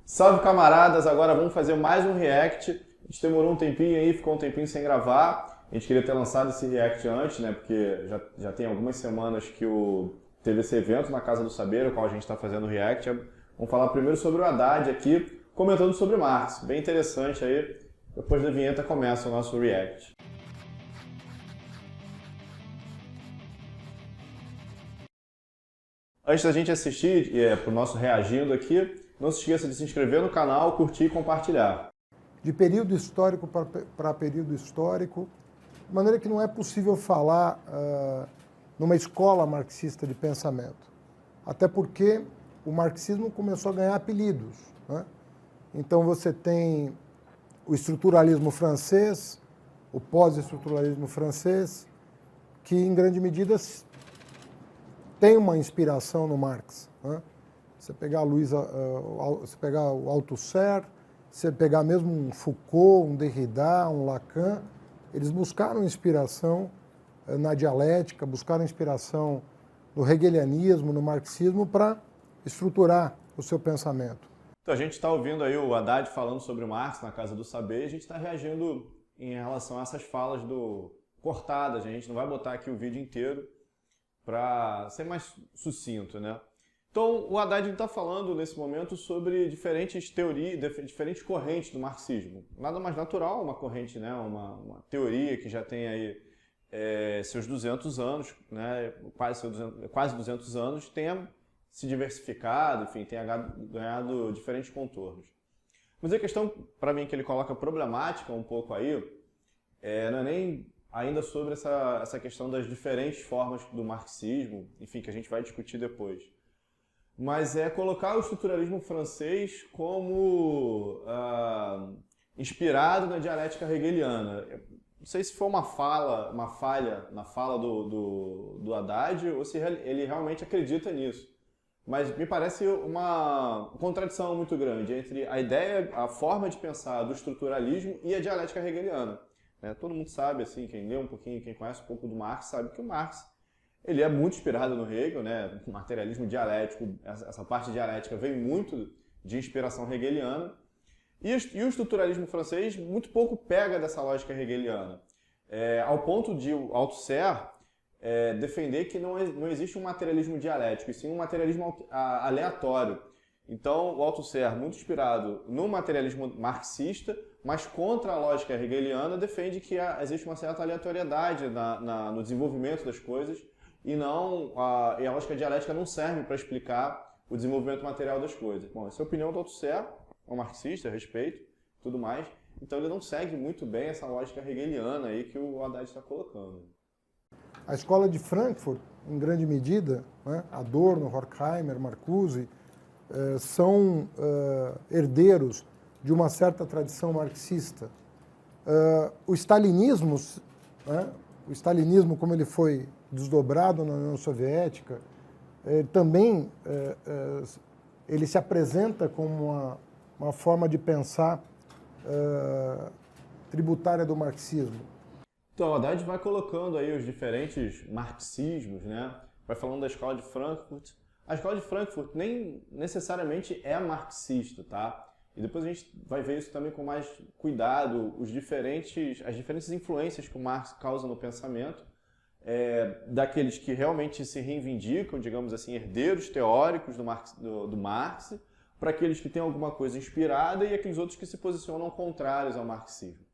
Salve, camaradas! Agora vamos fazer mais um react. A gente demorou um tempinho aí, ficou um tempinho sem gravar. A gente queria ter lançado esse react antes, né? Porque já tem algumas semanas que teve esse evento na Casa do Saber, o qual a gente está fazendo o react. Vamos falar primeiro sobre o Haddad aqui, comentando sobre Marx. Bem interessante aí. Depois da vinheta começa o nosso react. Antes da gente assistir para o nosso reagindo aqui, não se esqueça de se inscrever no canal, curtir e compartilhar. De período histórico para período histórico, de maneira que não é possível falar numa escola marxista de pensamento. Até porque o marxismo começou a ganhar apelidos, né? Então você tem o estruturalismo francês, o pós-estruturalismo francês, que em grande medida tem uma inspiração no Marx, né? Você pegar você pegar o Althusser, você pegar mesmo um Foucault, um Derrida, um Lacan, eles buscaram inspiração na dialética, buscaram inspiração no hegelianismo, no marxismo, para estruturar o seu pensamento. Então a gente está ouvindo aí o Haddad falando sobre Marx na Casa do Saber e a gente está reagindo em relação a essas falas cortadas. A gente não vai botar aqui o vídeo inteiro para ser mais sucinto, né? Então, o Haddad está falando nesse momento sobre diferentes teorias, diferentes correntes do marxismo. Nada mais natural, uma corrente, né, uma teoria que já tem aí seus 200 anos, né, quase 200 anos, tenha se diversificado, enfim, tenha ganhado diferentes contornos. Mas a questão, para mim, que ele coloca problemática um pouco aí, não é nem ainda sobre essa questão das diferentes formas do marxismo, enfim, que a gente vai discutir depois. Mas é colocar o estruturalismo francês como inspirado na dialética hegeliana. Não sei se foi uma falha na fala do Haddad ou se ele realmente acredita nisso. Mas me parece uma contradição muito grande entre a ideia, a forma de pensar do estruturalismo e a dialética hegeliana. Todo mundo sabe, assim, quem lê um pouquinho, quem conhece um pouco do Marx, sabe que o Marx ele é muito inspirado no Hegel, né? O materialismo dialético, essa parte dialética vem muito de inspiração hegeliana. E o estruturalismo francês muito pouco pega dessa lógica hegeliana. Ao ponto de Althusser defender que não existe um materialismo dialético, e sim um materialismo aleatório. Então, o Althusser, muito inspirado no materialismo marxista, mas contra a lógica hegeliana, defende que existe uma certa aleatoriedade no desenvolvimento das coisas, e a lógica dialética não serve para explicar o desenvolvimento material das coisas. Bom, essa é a opinião do Althusser, é um marxista, respeito, tudo mais. Então ele não segue muito bem essa lógica hegeliana aí que o Haddad está colocando. A escola de Frankfurt, em grande medida, né, Adorno, Horkheimer, Marcuse, são herdeiros de uma certa tradição marxista. O stalinismo, né, como ele foi desdobrado na União Soviética, também ele se apresenta como uma forma de pensar tributária do marxismo. Então, o Haddad vai colocando aí os diferentes marxismos, né? Vai falando da escola de Frankfurt. A escola de Frankfurt nem necessariamente é marxista, tá? E depois a gente vai ver isso também com mais cuidado, as diferentes influências que o Marx causa no pensamento, daqueles que realmente se reivindicam, digamos assim, herdeiros teóricos do Marx, para aqueles que têm alguma coisa inspirada e aqueles outros que se posicionam contrários ao marxismo.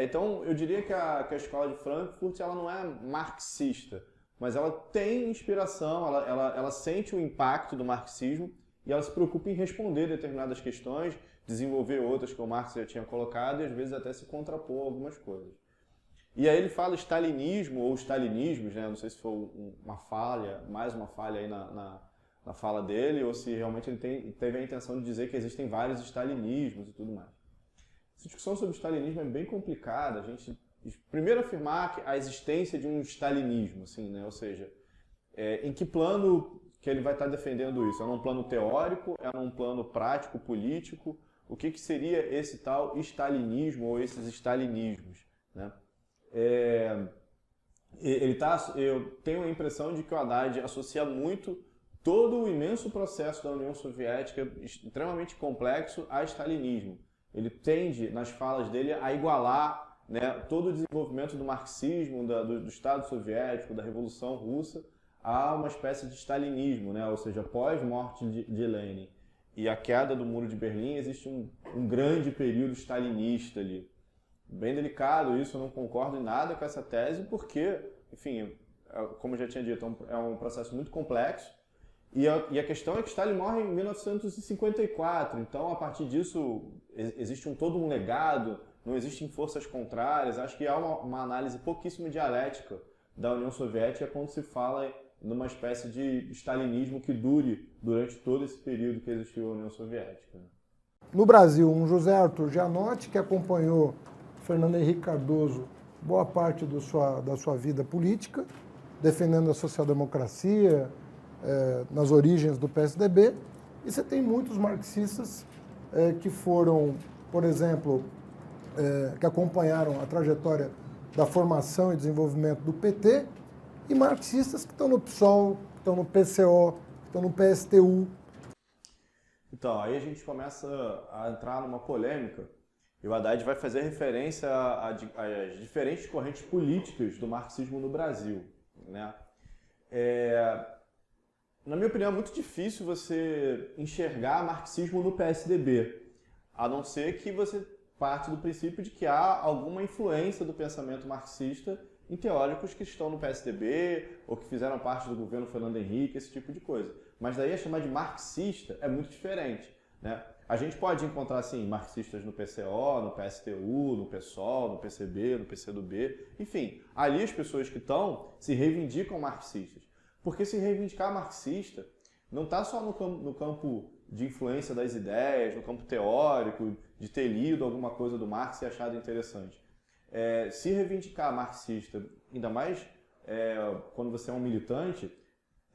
Então, eu diria que a escola de Frankfurt ela não é marxista, mas ela tem inspiração, ela sente o impacto do marxismo e ela se preocupa em responder determinadas questões, desenvolver outras que o Marx já tinha colocado e às vezes até se contrapor a algumas coisas. E aí ele fala stalinismo ou stalinismos, né? Não sei se foi mais uma falha aí na fala dele, ou se realmente ele teve a intenção de dizer que existem vários stalinismos e tudo mais. Essa discussão sobre o stalinismo é bem complicada. A gente primeiro afirmar a existência de um stalinismo, assim, né? Ou seja, em que plano que ele vai estar defendendo isso? É num plano teórico? É num plano prático, político? O que seria esse tal stalinismo ou esses stalinismos, né? Eu tenho a impressão de que o Haddad associa muito todo o imenso processo da União Soviética, extremamente complexo, a stalinismo. Ele tende, nas falas dele, a igualar, né, todo o desenvolvimento do marxismo, do Estado Soviético, da Revolução Russa, a uma espécie de stalinismo, né, ou seja, pós-morte de Lenin e a queda do Muro de Berlim, existe um grande período stalinista ali. Bem delicado isso, eu não concordo em nada com essa tese, porque, enfim, como eu já tinha dito, é um processo muito complexo. E a questão é que Stalin morre em 1954, então a partir disso existe todo um legado, não existem forças contrárias. Acho que há uma análise pouquíssimo dialética da União Soviética quando se fala numa espécie de stalinismo que dure durante todo esse período que existiu a União Soviética. No Brasil, um José Arthur Gianotti, que acompanhou Fernando Henrique Cardoso boa parte da sua vida política, defendendo a social-democracia, nas origens do PSDB, e você tem muitos marxistas que foram, por exemplo, que acompanharam a trajetória da formação e desenvolvimento do PT, e marxistas que estão no PSOL, que estão no PCO, que estão no PSTU. Então, aí a gente começa a entrar numa polêmica, e o Haddad vai fazer referência às diferentes correntes políticas do marxismo no Brasil, né? Na minha opinião, é muito difícil você enxergar marxismo no PSDB, a não ser que você parte do princípio de que há alguma influência do pensamento marxista em teóricos que estão no PSDB ou que fizeram parte do governo Fernando Henrique, esse tipo de coisa. Mas daí a chamar de marxista é muito diferente, né? A gente pode encontrar, assim, marxistas no PCO, no PSTU, no PSOL, no PCB, no PCdoB, enfim, ali as pessoas que estão se reivindicam marxistas. Porque se reivindicar marxista não está só no campo de influência das ideias, no campo teórico, de ter lido alguma coisa do Marx e achado interessante. Se reivindicar marxista, ainda mais quando você é um militante,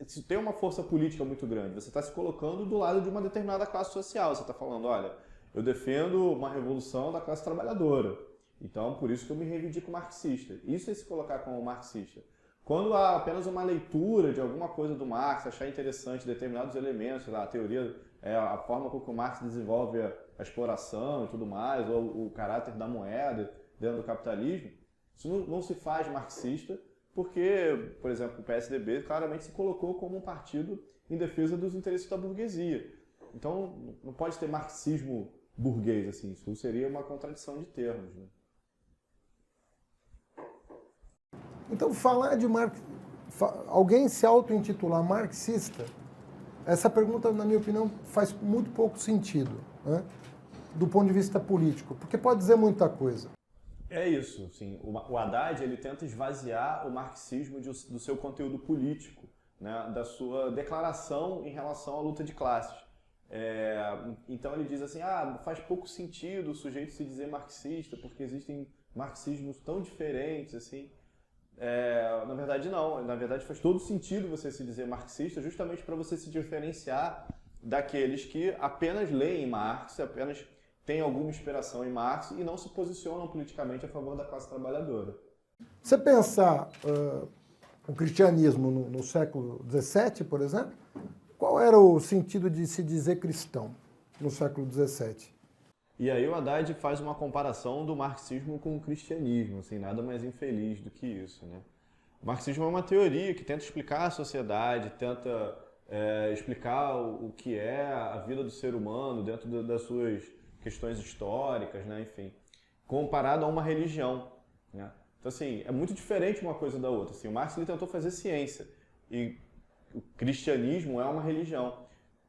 se tem uma força política muito grande, você está se colocando do lado de uma determinada classe social. Você está falando, olha, eu defendo uma revolução da classe trabalhadora, então por isso que eu me reivindico marxista. Isso é se colocar como marxista. Quando há apenas uma leitura de alguma coisa do Marx, achar interessante determinados elementos, sei lá, a teoria, a forma como o Marx desenvolve a exploração e tudo mais, ou o caráter da moeda dentro do capitalismo, isso não se faz marxista, porque, por exemplo, o PSDB claramente se colocou como um partido em defesa dos interesses da burguesia. Então, não pode ter marxismo burguês, assim, isso seria uma contradição de termos, né? Então, falar de alguém se auto-intitular marxista, essa pergunta, na minha opinião, faz muito pouco sentido, né? Do ponto de vista político, porque pode dizer muita coisa. É isso, sim. O Haddad ele tenta esvaziar o marxismo do seu conteúdo político, né? Da sua declaração em relação à luta de classes. Então ele diz assim, faz pouco sentido o sujeito se dizer marxista, porque existem marxismos tão diferentes, assim. Na verdade não, na verdade faz todo sentido você se dizer marxista justamente para você se diferenciar daqueles que apenas leem Marx, apenas têm alguma inspiração em Marx e não se posicionam politicamente a favor da classe trabalhadora. Você pensar o cristianismo no século XVII, por exemplo, qual era o sentido de se dizer cristão no século XVII? E aí o Haddad faz uma comparação do marxismo com o cristianismo, assim, nada mais infeliz do que isso, né? O marxismo é uma teoria que tenta explicar a sociedade, tenta explicar o que é a vida do ser humano dentro das suas questões históricas, né? Enfim, comparado a uma religião, né? Então, assim, é muito diferente uma coisa da outra. Assim, o Marx ele tentou fazer ciência e o cristianismo é uma religião.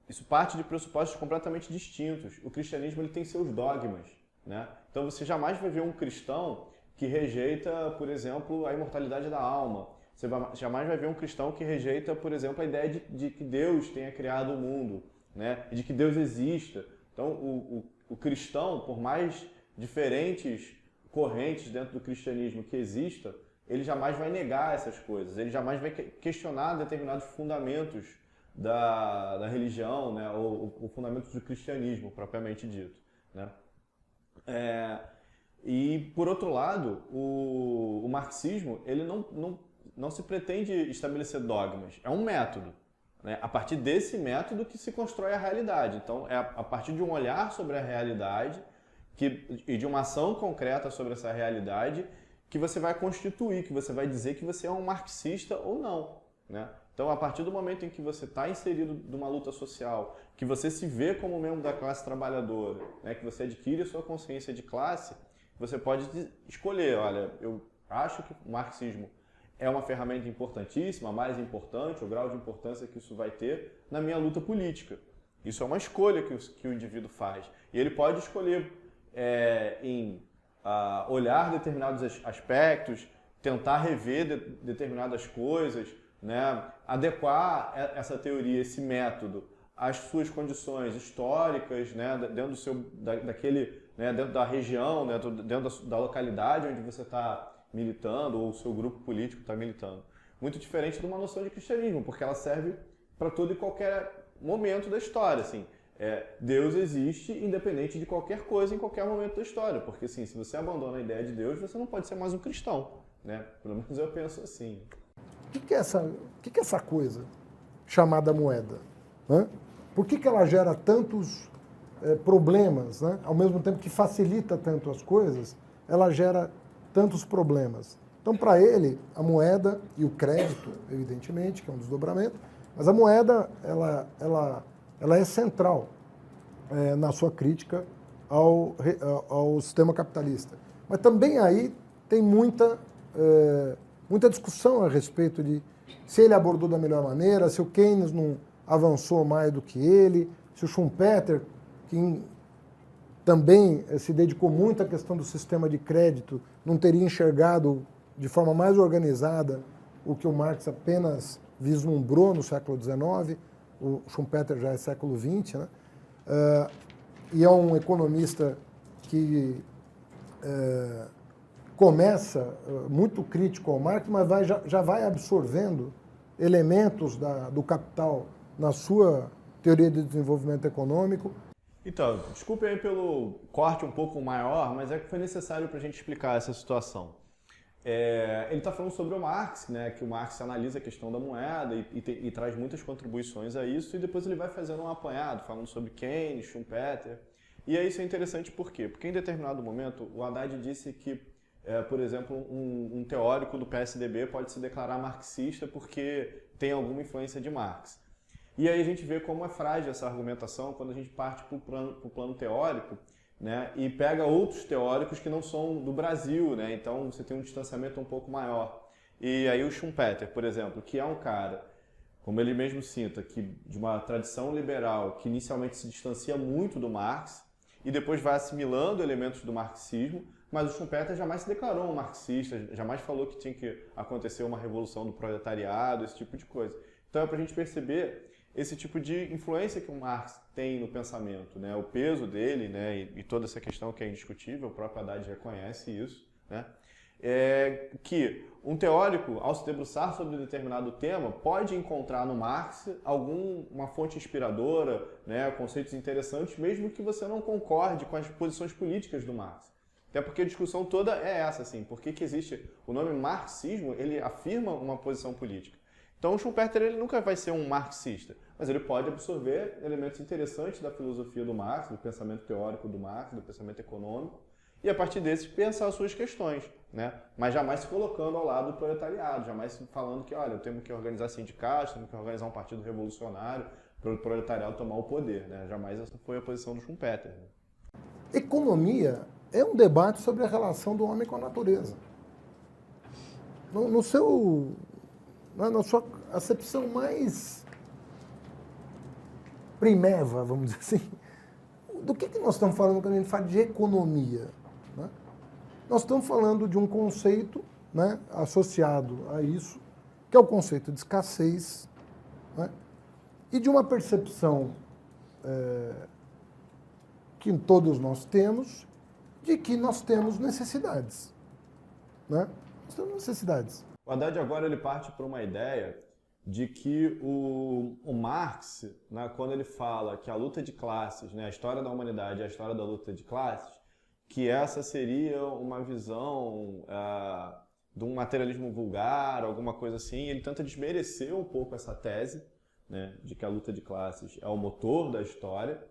Isso parte de pressupostos completamente distintos. O cristianismo ele tem seus dogmas, né? Então você jamais vai ver um cristão que rejeita, por exemplo, a imortalidade da alma. Você jamais vai ver um cristão que rejeita, por exemplo, a ideia de que Deus tenha criado o mundo, né? E de que Deus exista. Então o cristão, por mais diferentes correntes dentro do cristianismo que exista, ele jamais vai negar essas coisas. Ele jamais vai questionar determinados fundamentos da religião, né, ou fundamentos do cristianismo, propriamente dito, né? E, por outro lado, o marxismo ele não se pretende estabelecer dogmas, é um método, né? A partir desse método que se constrói a realidade. Então, é a partir de um olhar sobre a realidade e de uma ação concreta sobre essa realidade que você vai constituir, que você vai dizer que você é um marxista ou não, né? Então, a partir do momento em que você está inserido numa luta social, que você se vê como membro da classe trabalhadora, né, que você adquire a sua consciência de classe, você pode escolher, olha, eu acho que o marxismo é uma ferramenta importantíssima, a mais importante, o grau de importância que isso vai ter na minha luta política. Isso é uma escolha que o indivíduo faz. E ele pode escolher olhar determinados aspectos, tentar rever determinadas coisas, né? Adequar essa teoria, esse método, às suas condições históricas, né? Dentro do né? Dentro da região, né? Dentro da localidade onde você está militando ou o seu grupo político está militando. Muito diferente de uma noção de cristianismo, porque ela serve para todo e qualquer momento da história, assim. Deus existe independente de qualquer coisa em qualquer momento da história, porque assim, se você abandona a ideia de Deus, você não pode ser mais um cristão, né? Pelo menos eu penso assim. O que é essa coisa chamada moeda? Né? Por que ela gera tantos problemas, né? Ao mesmo tempo que facilita tanto as coisas, ela gera tantos problemas. Então, para ele, a moeda e o crédito, evidentemente, que é um desdobramento, mas a moeda ela é central na sua crítica ao sistema capitalista. Mas também aí tem muita discussão a respeito de se ele abordou da melhor maneira, se o Keynes não avançou mais do que ele, se o Schumpeter, que também se dedicou muito à questão do sistema de crédito, não teria enxergado de forma mais organizada o que o Marx apenas vislumbrou no século XIX, o Schumpeter já é século XX, né? E é um economista que começa muito crítico ao Marx, mas já vai absorvendo elementos do Capital na sua teoria de desenvolvimento econômico. Então, desculpe aí pelo corte um pouco maior, mas é que foi necessário para a gente explicar essa situação. Ele está falando sobre o Marx, né, que o Marx analisa a questão da moeda e traz muitas contribuições a isso, e depois ele vai fazendo um apanhado, falando sobre Keynes, Schumpeter. E aí isso é interessante por quê? Porque em determinado momento o Haddad disse que, por exemplo, um teórico do PSDB pode se declarar marxista porque tem alguma influência de Marx. E aí a gente vê como é frágil essa argumentação quando a gente parte para o plano teórico, né, e pega outros teóricos que não são do Brasil, né, então você tem um distanciamento um pouco maior. E aí o Schumpeter, por exemplo, que é um cara, como ele mesmo cita, que de uma tradição liberal que inicialmente se distancia muito do Marx e depois vai assimilando elementos do marxismo, mas o Schumpeter jamais se declarou um marxista, jamais falou que tinha que acontecer uma revolução do proletariado, esse tipo de coisa. Então é para a gente perceber esse tipo de influência que o Marx tem no pensamento, né? O peso dele, né? E toda essa questão que é indiscutível, o próprio Haddad reconhece isso, né? Que um teórico, ao se debruçar sobre um determinado tema, pode encontrar no Marx uma fonte inspiradora, né? Conceitos interessantes, mesmo que você não concorde com as posições políticas do Marx. Até porque a discussão toda é essa, assim, por que existe o nome marxismo, ele afirma uma posição política. Então o Schumpeter ele nunca vai ser um marxista, mas ele pode absorver elementos interessantes da filosofia do Marx, do pensamento teórico do Marx, do pensamento econômico, e a partir desses pensar as suas questões, né? Mas jamais se colocando ao lado do proletariado, jamais falando que, olha, eu tenho que organizar sindicatos, tenho que organizar um partido revolucionário para o proletariado tomar o poder, né? Jamais essa foi a posição do Schumpeter. Né? Economia é um debate sobre a relação do homem com a natureza. Na sua acepção mais primeva, vamos dizer assim, do que nós estamos falando quando a gente fala de economia? Né? Nós estamos falando de um conceito, né, associado a isso, que é o conceito de escassez, né, e de uma percepção que todos nós temos, de que nós temos necessidades. Né? Nós temos necessidades. O Haddad agora ele parte para uma ideia de que o Marx, né, quando ele fala que a luta de classes, né, a história da humanidade é a história da luta de classes, que essa seria uma visão de um materialismo vulgar, alguma coisa assim. Ele tenta desmerecer um pouco essa tese, né, de que a luta de classes é o motor da história,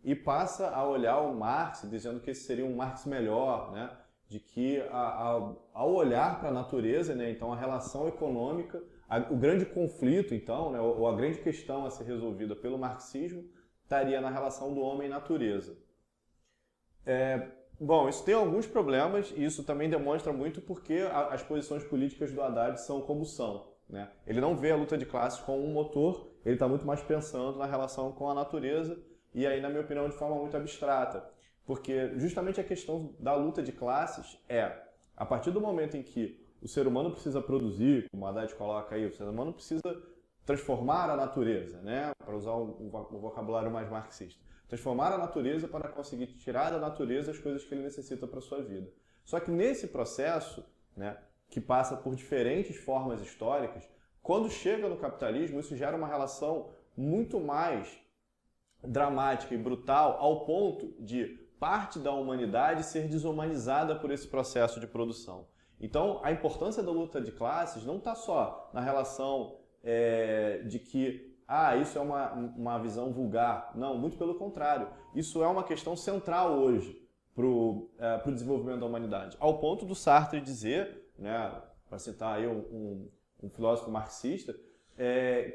e passa a olhar o Marx dizendo que esse seria um Marx melhor, né, de que ao olhar para a natureza, né, então a relação econômica, o grande conflito, então, né, ou a grande questão a ser resolvida pelo marxismo, estaria na relação do homem e natureza. Bom, isso tem alguns problemas e isso também demonstra muito porque as posições políticas do Haddad são como são, né? Ele não vê a luta de classes como um motor, ele está muito mais pensando na relação com a natureza e aí, na minha opinião, de forma muito abstrata. Porque justamente a questão da luta de classes a partir do momento em que o ser humano precisa produzir, como o Haddad coloca aí, o ser humano precisa transformar a natureza, né? Para usar o vocabulário mais marxista. Transformar a natureza para conseguir tirar da natureza as coisas que ele necessita para a sua vida. Só que nesse processo, né, que passa por diferentes formas históricas, quando chega no capitalismo, isso gera uma relação muito mais dramática e brutal ao ponto de parte da humanidade ser desumanizada por esse processo de produção. Então, a importância da luta de classes não está só na relação de que isso é uma visão vulgar. Não, muito pelo contrário. Isso é uma questão central hoje para o desenvolvimento da humanidade. Ao ponto do Sartre dizer, né, para citar aí um filósofo marxista,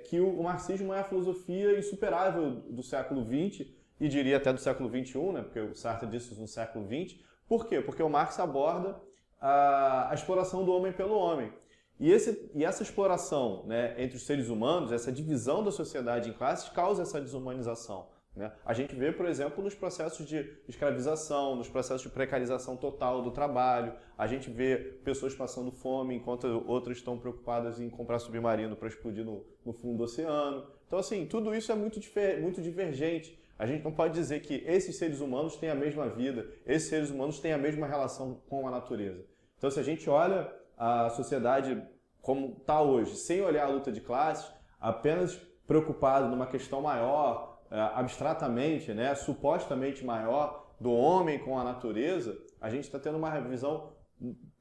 que o marxismo é a filosofia insuperável do século XX, e diria até do século XXI, né, porque o Sartre disse isso no século XX. Por quê? Porque o Marx aborda a exploração do homem pelo homem. E essa exploração, né, entre os seres humanos, essa divisão da sociedade em classes, causa essa desumanização, né? A gente vê, por exemplo, nos processos de escravização, nos processos de precarização total do trabalho, a gente vê pessoas passando fome enquanto outras estão preocupadas em comprar submarino para explodir no fundo do oceano. Então, assim, tudo isso é muito divergente. A gente não pode dizer que esses seres humanos têm a mesma vida, esses seres humanos têm a mesma relação com a natureza. Então, se a gente olha a sociedade como está hoje, sem olhar a luta de classes, apenas preocupado numa questão maior, abstratamente, né, supostamente maior, do homem com a natureza, a gente está tendo uma visão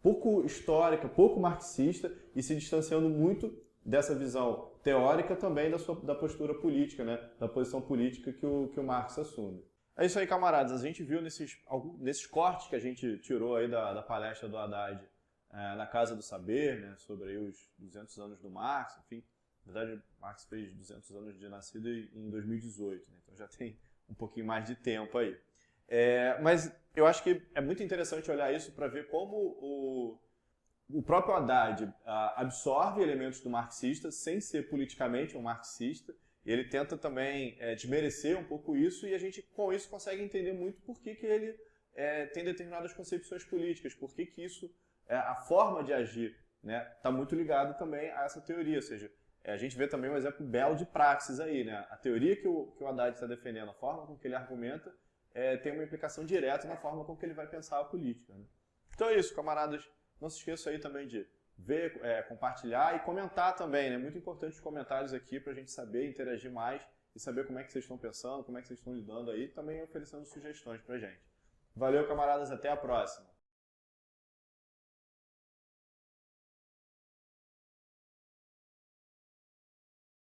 pouco histórica, pouco marxista e se distanciando muito dessa visão teórica também da postura política, né, da posição política que o Marx assume. É isso aí, camaradas. A gente viu nesses cortes que a gente tirou aí da palestra do Haddad na Casa do Saber, né, sobre aí os 200 anos do Marx, enfim. Na verdade, Marx fez 200 anos de nascido em 2018, né, então já tem um pouquinho mais de tempo aí. Mas eu acho que é muito interessante olhar isso para ver como o próprio Haddad absorve elementos do marxista sem ser politicamente um marxista. Ele tenta também desmerecer um pouco isso e a gente com isso consegue entender muito por que ele tem determinadas concepções políticas, por que isso, a forma de agir, né, está muito ligado também a essa teoria, ou seja, a gente vê também um exemplo belo de praxis aí, né? A teoria que o Haddad está defendendo, a forma com que ele argumenta, tem uma implicação direta na forma com que ele vai pensar a política, né? Então é isso, camaradas. Não se esqueça aí também de ver, compartilhar e comentar também, né? Muito importante os comentários aqui para a gente saber interagir mais e saber como é que vocês estão pensando, como é que vocês estão lidando aí, também oferecendo sugestões para a gente. Valeu, camaradas, até a próxima!